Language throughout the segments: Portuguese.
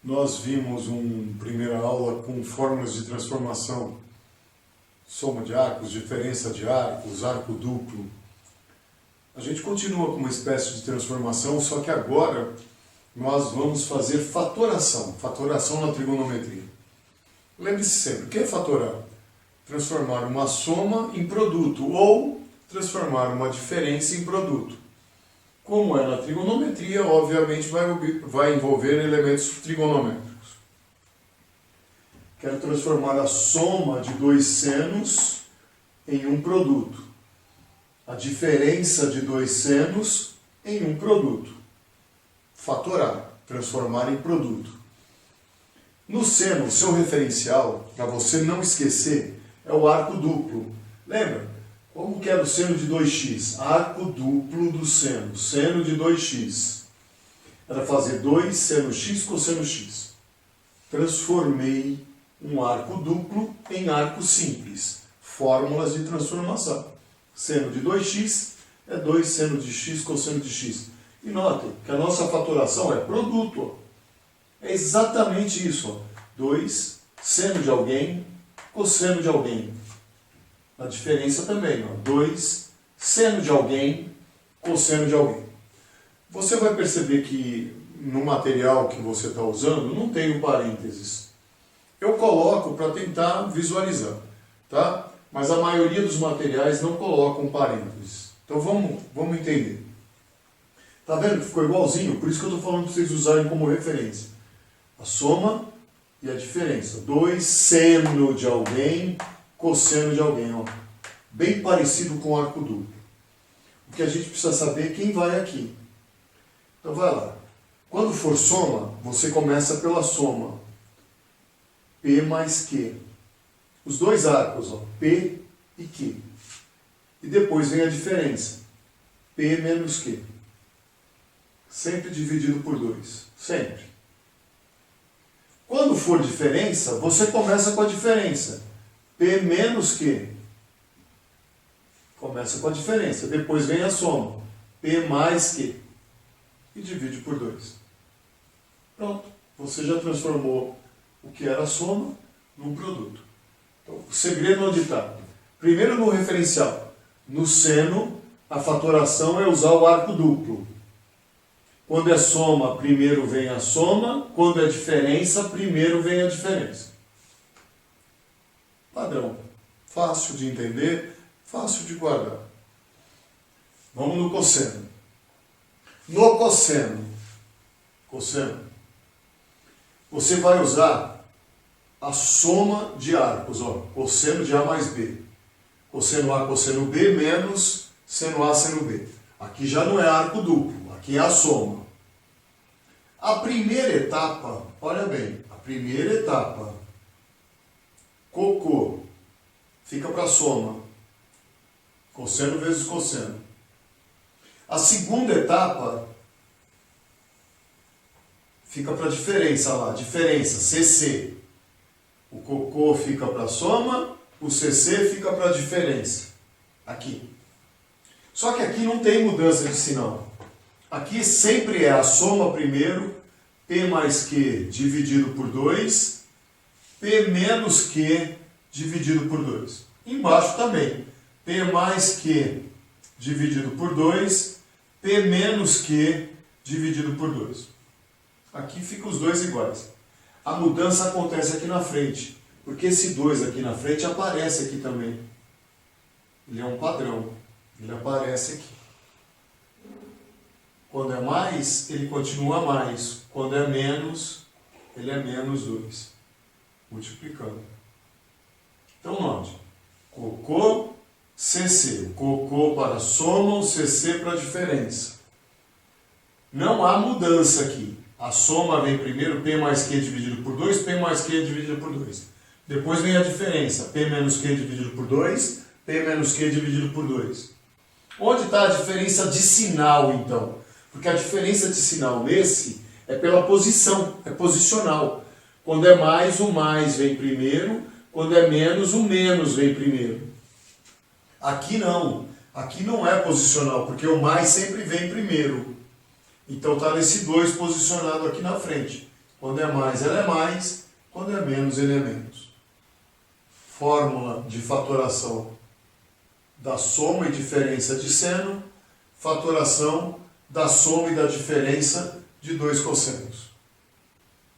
Nós vimos uma primeira aula com fórmulas de transformação, soma de arcos, diferença de arcos, arco duplo. A gente continua com uma espécie de transformação, só que agora nós vamos fazer fatoração, fatoração na trigonometria. Lembre-se sempre, o que é fatorar? Transformar uma soma em produto ou transformar uma diferença em produto. Como é na trigonometria, obviamente vai envolver elementos trigonométricos. Quero transformar a soma de dois senos em um produto. A diferença de dois senos em um produto. Fatorar, transformar em produto. No seno, o seu referencial, para você não esquecer, é o arco duplo. Lembra? Como que era o seno de 2x? Arco duplo do seno. Seno de 2x. Era fazer 2 seno x cosseno x. Transformei um arco duplo em arco simples. Fórmulas de transformação. Seno de 2x é 2 seno de x cosseno de x. E notem que a nossa fatoração é produto. Ó. É exatamente isso. Ó. 2 seno de alguém, cosseno de alguém. A diferença também, ó, 2 seno de alguém, cosseno de alguém. Você vai perceber que no material que você está usando não tem o parênteses. Eu coloco para tentar visualizar, tá? Mas a maioria dos materiais não colocam parênteses. Então vamos entender. Tá vendo que ficou igualzinho? Por isso que eu estou falando para vocês usarem como referência. A soma e a diferença. 2 seno de alguém, cosseno de alguém, ó. Bem parecido com o arco duplo. O que a gente precisa saber é quem vai aqui. Então vai lá. Quando for soma, você começa pela soma. P mais Q. Os dois arcos, ó, P e Q. E depois vem a diferença. P menos Q. Sempre dividido por 2. Sempre. Quando for diferença, você começa com a diferença. P menos Q. Começa com a diferença. Depois vem a soma. P mais Q. E divide por 2. Pronto. Você já transformou o que era a soma num produto. Então, o segredo onde está? Primeiro no referencial. No seno, a fatoração é usar o arco duplo. Quando é soma, primeiro vem a soma. Quando é diferença, primeiro vem a diferença. Padrão. Fácil de entender, fácil de guardar. Vamos no cosseno. No cosseno, você vai usar a soma de arcos. Ó, cosseno de A mais B. Cosseno A, cosseno B, menos seno A, seno B. Aqui já não é arco duplo, aqui é a soma. A primeira etapa, olha bem, a primeira etapa, cocô, fica para a soma. Cosseno vezes cosseno. A segunda etapa fica para a diferença lá. Diferença, CC. O cocô fica para a soma, o CC fica para a diferença. Aqui. Só que aqui não tem mudança de sinal. Aqui sempre é a soma primeiro, P mais Q dividido por 2, P menos Q dividido por 2. Embaixo também. P mais Q dividido por 2, P menos Q dividido por 2. Aqui ficam os dois iguais. A mudança acontece aqui na frente, porque esse 2 aqui na frente aparece aqui também. Ele é um padrão, ele aparece aqui. Quando é mais, ele continua mais. Quando é menos, ele é menos 2. Multiplicando. Então, note. Cocô, CC. Cocô para a soma, o CC para a diferença. Não há mudança aqui. A soma vem primeiro, P mais Q dividido por 2, P mais Q dividido por 2. Depois vem a diferença, P menos Q dividido por 2, P menos Q dividido por 2. Onde está a diferença de sinal, então? Porque a diferença de sinal nesse é pela posição, é posicional. Quando é mais, o mais vem primeiro. Quando é menos, o menos vem primeiro. Aqui não. Aqui não é posicional, porque o mais sempre vem primeiro. Então está nesse 2 posicionado aqui na frente. Quando é mais, ela é mais. Quando é menos, ele é menos. Fórmula de fatoração da soma e diferença de seno, fatoração da soma e da diferença de dois cossenos.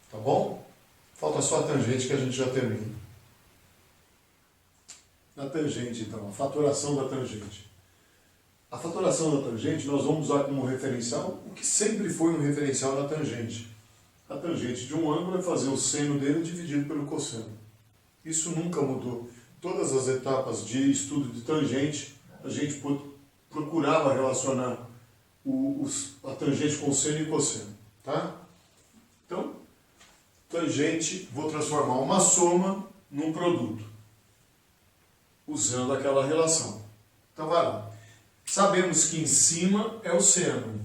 Tá bom? Falta só a tangente que a gente já termina. Na tangente, então, a fatoração da tangente. A fatoração da tangente nós vamos usar como referencial o que sempre foi um referencial da tangente. A tangente de um ângulo é fazer o seno dele dividido pelo cosseno. Isso nunca mudou. Todas as etapas de estudo de tangente, a gente procurava relacionar a tangente com seno e cosseno. Tá? Então, tangente, vou transformar uma soma num produto, usando aquela relação. Então, vai lá. Sabemos que em cima é o seno.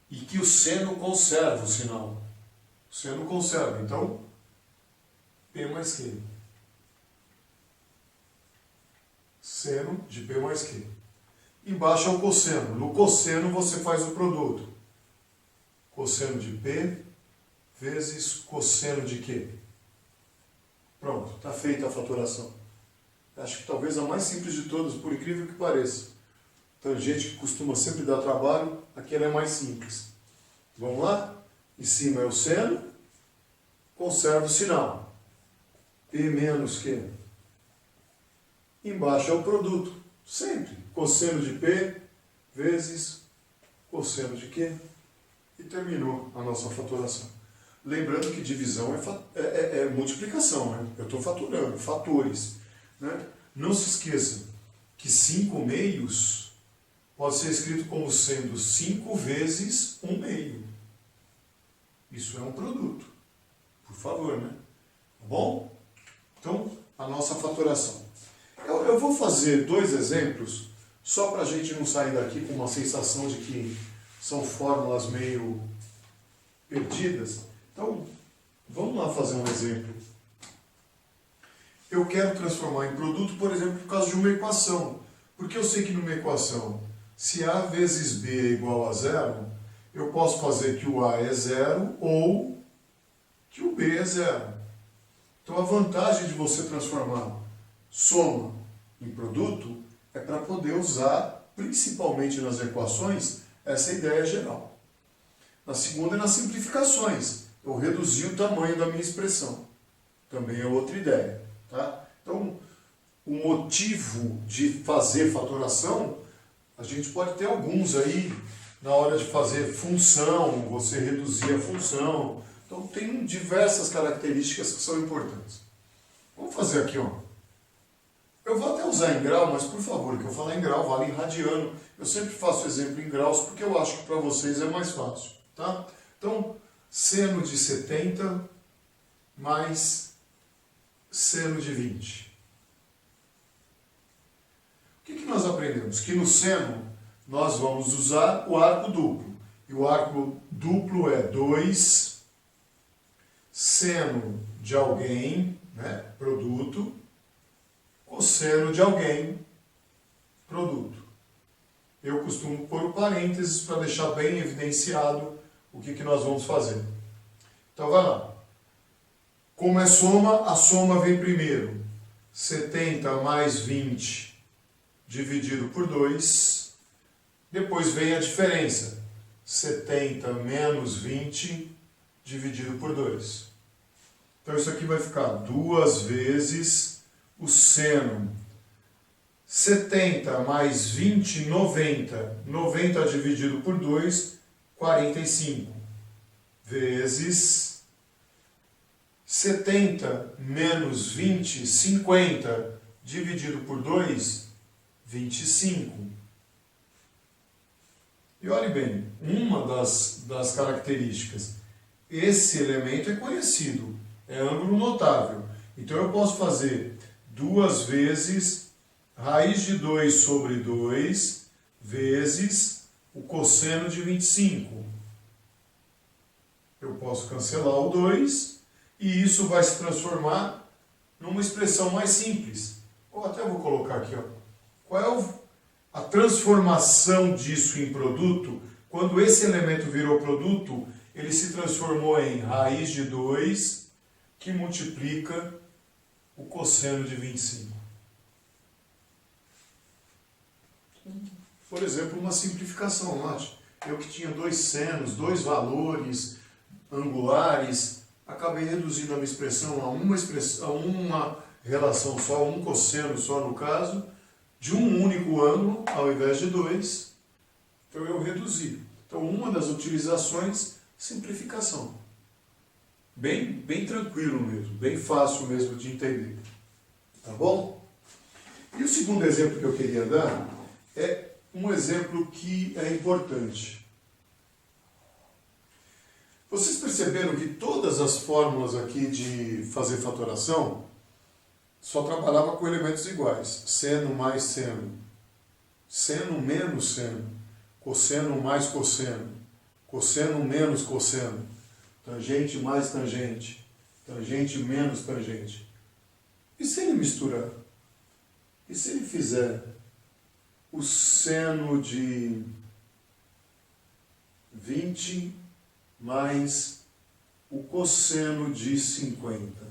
E que o seno conserva o sinal. O seno conserva. Então, P mais Q. Seno de P mais Q. Embaixo é o cosseno. No cosseno você faz o produto. Cosseno de P vezes cosseno de Q. Pronto, está feita a fatoração. Acho que talvez a mais simples de todas, por incrível que pareça. Tangente que costuma sempre dar trabalho, aqui ela é mais simples. Vamos lá? Em cima é o seno, conserva o sinal. P menos Q. Embaixo é o produto, sempre. Cosseno de P vezes cosseno de Q. E terminou a nossa fatoração. Lembrando que divisão é multiplicação, né? Eu estou fatorando, fatores. Né? Não se esqueça que 5 meios pode ser escrito como sendo 5 vezes 1 meio. Isso é um produto. Por favor, né? Tá bom? Então, a nossa fatoração. Eu vou fazer 2 exemplos, só para a gente não sair daqui com uma sensação de que são fórmulas meio perdidas. Então, vamos lá fazer um exemplo. Eu quero transformar em produto, por exemplo, por causa de uma equação. Porque eu sei que numa equação, se A vezes B é igual a 0, eu posso fazer que o A é 0 ou que o B é 0. Então a vantagem de você transformar soma em produto é para poder usar, principalmente nas equações, essa ideia geral. Na segunda é nas simplificações. Eu reduzi o tamanho da minha expressão. Também é outra ideia. Tá? Então, o motivo de fazer fatoração, a gente pode ter alguns aí, na hora de fazer função, você reduzir a função. Então, tem diversas características que são importantes. Vamos fazer aqui, ó. Eu vou até usar em grau, mas por favor, que eu falar em grau vale em radiano. Eu sempre faço exemplo em graus, porque eu acho que para vocês é mais fácil. Tá? Então, seno de 70 mais seno de 20. O que nós aprendemos? Que no seno nós vamos usar o arco duplo. E o arco duplo é 2 seno de alguém, né, produto, cosseno de alguém, produto. Eu costumo pôr o parênteses para deixar bem evidenciado o que nós vamos fazer. Então vai lá. Como é soma, a soma vem primeiro. 70 mais 20 dividido por 2. Depois vem a diferença. 70 menos 20 dividido por 2. Então isso aqui vai ficar 2 vezes o seno. 70 mais 20, 90. 90 dividido por 2, 45. Vezes 70 menos 20, 50, dividido por 2, 25. E olhe bem, uma das características, esse elemento é conhecido, é ângulo notável. Então eu posso fazer 2 vezes raiz de 2 sobre 2 vezes o cosseno de 25. Eu posso cancelar o 2 e isso vai se transformar numa expressão mais simples. Ou até vou colocar aqui, ó. Qual é a transformação disso em produto Quando esse elemento virou produto, ele se transformou em raiz de 2, que multiplica o cosseno de 25. Por exemplo, uma simplificação, note. Eu que tinha dois senos, dois valores angulares, acabei reduzindo a minha expressão a uma relação só, um cosseno só no caso, de um único ângulo ao invés de dois. Então eu reduzi. Então uma das utilizações, simplificação. Bem tranquilo mesmo, bem fácil mesmo de entender. Tá bom? E o segundo exemplo que eu queria dar é um exemplo que é importante. Vocês perceberam que todas as fórmulas aqui de fazer fatoração só trabalhava com elementos iguais. Seno mais seno, seno menos seno, cosseno mais cosseno, cosseno menos cosseno, tangente mais tangente, tangente menos tangente. E se ele misturar? E se ele fizer o seno de 20 mais o cosseno de 50?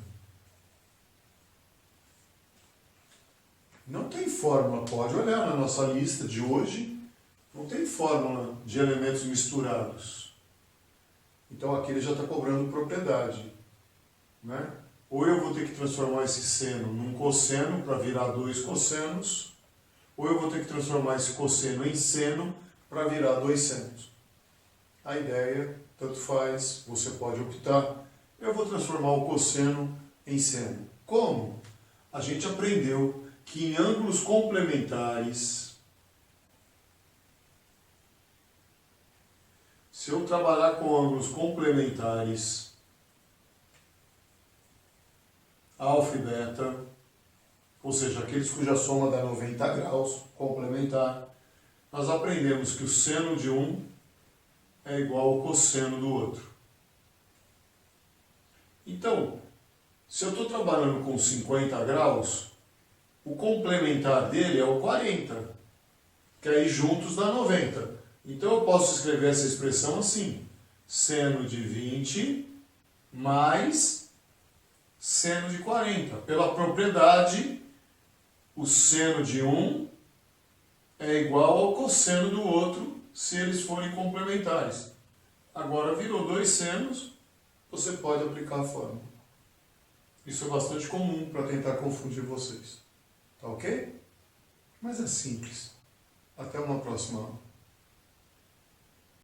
Não tem fórmula, pode olhar na nossa lista de hoje, não tem fórmula de elementos misturados. Então aqui ele já está cobrando propriedade, né? Ou eu vou ter que transformar esse seno num cosseno para virar dois cossenos, ou eu vou ter que transformar esse cosseno em seno para virar dois senos. A ideia, tanto faz, você pode optar. Eu vou transformar o cosseno em seno. Como? A gente aprendeu que em ângulos complementares, se eu trabalhar com ângulos complementares, alfa e beta, ou seja, aqueles cuja soma dá 90 graus, complementar, nós aprendemos que o seno de um é igual ao cosseno do outro. Então, se eu estou trabalhando com 50 graus, o complementar dele é o 40, que aí juntos dá 90. Então eu posso escrever essa expressão assim: seno de 20 mais seno de 40. Pela propriedade, o seno de um é igual ao cosseno do outro, se eles forem complementares. Agora virou dois senos, você pode aplicar a fórmula. Isso é bastante comum para tentar confundir vocês. Tá ok? Mas é simples. Até uma próxima aula.